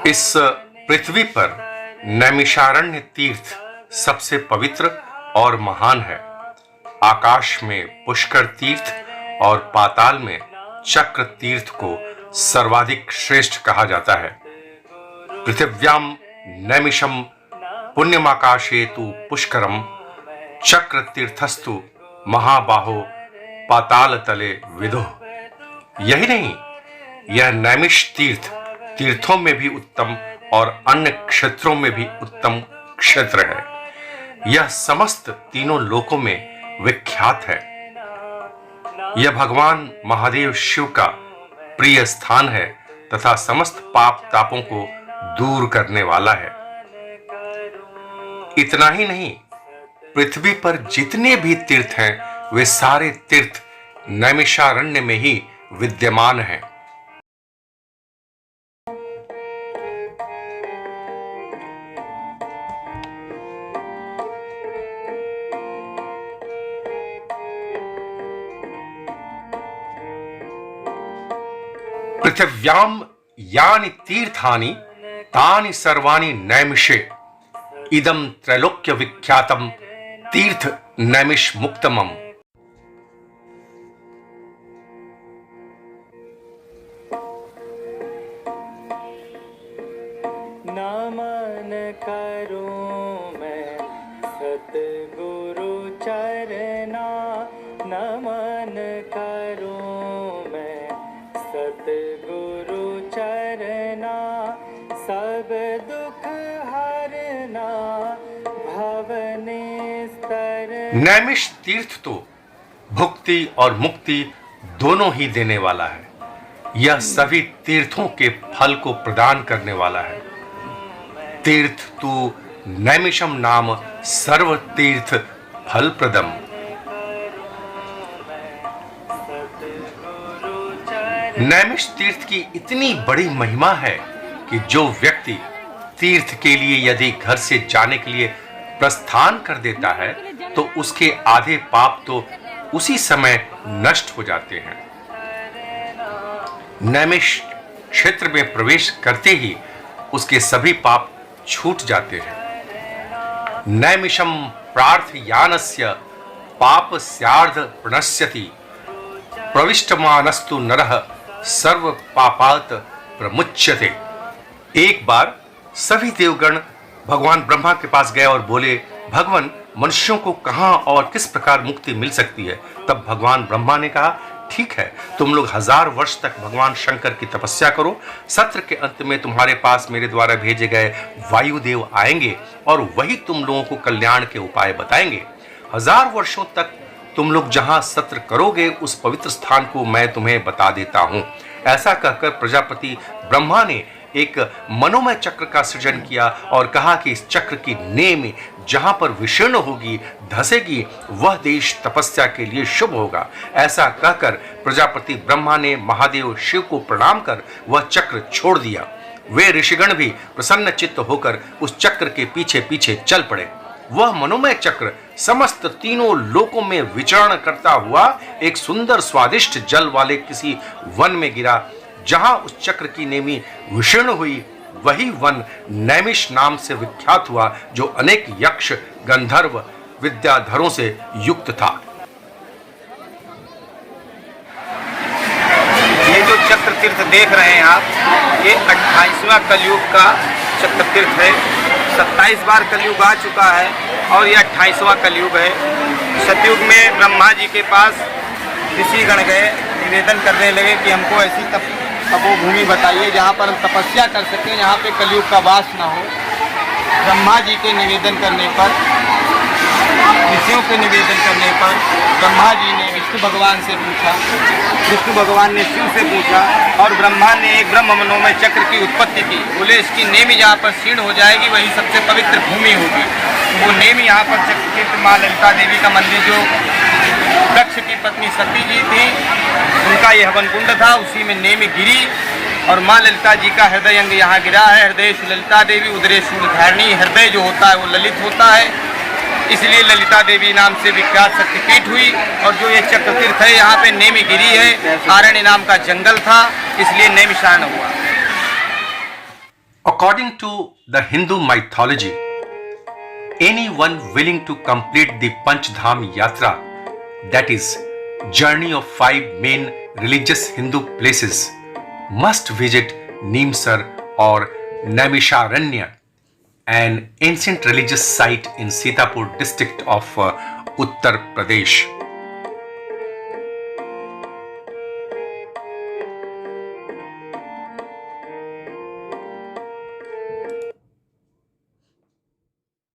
इस पृथ्वी पर नैमिषारण्य तीर्थ सबसे पवित्र और महान है। आकाश में पुष्कर तीर्थ और पाताल में चक्र तीर्थ को सर्वाधिक श्रेष्ठ कहा जाता है। पृथिव्याम नैमिषम पुण्यमाकाशे तु पुष्करम चक्र तीर्थस्तु महाबाहो पाताल तले विदुः। यही नहीं, यह नैमिष तीर्थ तीर्थों में भी उत्तम और अन्य क्षेत्रों में भी उत्तम क्षेत्र है। यह समस्त तीनों लोकों में विख्यात है। यह भगवान महादेव शिव का प्रिय स्थान है तथा समस्त पाप तापों को दूर करने वाला है। इतना ही नहीं, पृथ्वी पर जितने भी तीर्थ हैं वे सारे तीर्थ नैमिषारण्य में ही विद्यमान हैं। पृथिव्याम यानि तीर्थानि तानि सर्वाणि नैमिषे इदं त्रैलोक्य विख्यातम तीर्थ नैमिष मुक्तमम। नमन करूं मैं सतगुरु चरना, नमन करूं मैं सतगुरु चरना, सब दुख हरना भवने स्तर। नैमिष तीर्थ तो भुक्ति और मुक्ति दोनों ही देने वाला है। यह सभी तीर्थों के फल को प्रदान करने वाला है। तीर्थ तु नैमिषम नाम सर्व तीर्थ फल प्रदम। नैमिष तीर्थ की इतनी बड़ी महिमा है कि जो व्यक्ति तीर्थ के लिए यदि घर से जाने के लिए प्रस्थान कर देता है तो उसके आधे पाप तो उसी समय नष्ट हो जाते हैं। नैमिष क्षेत्र में प्रवेश करते ही उसके सभी पाप छूट जाते हैं। नैमिषम प्रार्थयानस्य पाप स्यार्ध प्रणश्यति प्रविष्टमानस्तु नरः सर्व पापात् प्रमुच्यते। एक बार सभी देवगण भगवान ब्रह्मा के पास गए और बोले, भगवान, मनुष्यों को कहां और किस प्रकार मुक्ति मिल सकती है? तब भगवान ब्रह्मा ने कहा, ठीक है, तुम लोग 1000 वर्ष तक भगवान शंकर की तपस्या करो। सत्र के अंत में तुम्हारे पास मेरे द्वारा भेजे गए वायुदेव आएंगे और वही तुम लोगों को कल्याण के उपाय बताएंगे। 1000 वर्षों तक तुम लोग जहां सत्र करोगे उस पवित्र स्थान को मैं तुम्हें बता देता हूं। ऐसा कहकर प्रजापति ब्रह्मा ने एक मनोमय चक्र का सृजन किया और कहा कि इस चक्र की नेम जहां पर विशीर्ण होगी, धसेगी, वह देश तपस्या के लिए शुभ होगा। ऐसा कहकर प्रजापति ब्रह्मा ने महादेव शिव को प्रणाम कर वह चक्र छोड़ दिया। वे ऋषिगण भी प्रसन्न चित्त होकर उस चक्र के पीछे पीछे चल पड़े। वह मनोमय चक्र समस्त तीनों लोकों में विचरण करता हुआ एक सुंदर स्वादिष्ट जल वाले किसी वन में गिरा। जहां उस चक्र की नेमी विशीर्ण हुई, वही वन नैमिष नाम से विख्यात हुआ, जो अनेक यक्ष, गंधर्व, विद्याधरों से युक्त था। ये जो चक्र तीर्थ देख रहे हैं आप, ये 28वां कलयुग का चक्र तीर्थ है। 27 बार कलयुग आ चुका है और ये 28वां कलयुग है। सतयुग में ब्रह्मा जी के पास ऋषिगण गए, निवेदन करने लगे कि हमको ऐसी तपोभूमि बताइए जहाँ पर हम तपस्या कर सकें, जहाँ पे कलयुग का वास ना हो। ब्रह्मा जी के निवेदन करने पर, ऋषियों के निवेदन करने पर ब्रह्मा जी ने विष्णु भगवान से पूछा, विष्णु भगवान ने शिव से पूछा और ब्रह्मा ने एक ब्रह्म मनोमय चक्र की उत्पत्ति की। बोले इसकी नेमी जहाँ पर क्षीण हो जाएगी वही सबसे पवित्र भूमि होगी। वो नेमी यहाँ पर चक्र तीर्थ माँ ललिता देवी का मंदिर, जो दक्ष की पत्नी सती जी थी, उनका यह हवन कुंड था, उसी में नेमी गिरी और माँ ललिता जी का हृदय अंग यहाँ गिरा है। हृदय ललिता देवी, उदरे शूलधारिणी। हृदय जो होता है वो ललित होता है, इसलिए ललिता देवी नाम से विख्यात शक्तिपीठ हुई। और जो ये चक्र तीर्थ है, यहाँ पे नेमी गिरी है, आरण्य नाम का जंगल था, इसलिए नैमिषारण्य हुआ। According to the Hindu mythology, anyone willing to complete the Panchdham Yatra, that is, journey of 5 main religious Hindu places, must visit Neemsar or Naimisharanya, an ancient religious site in Sitapur district of Uttar Pradesh.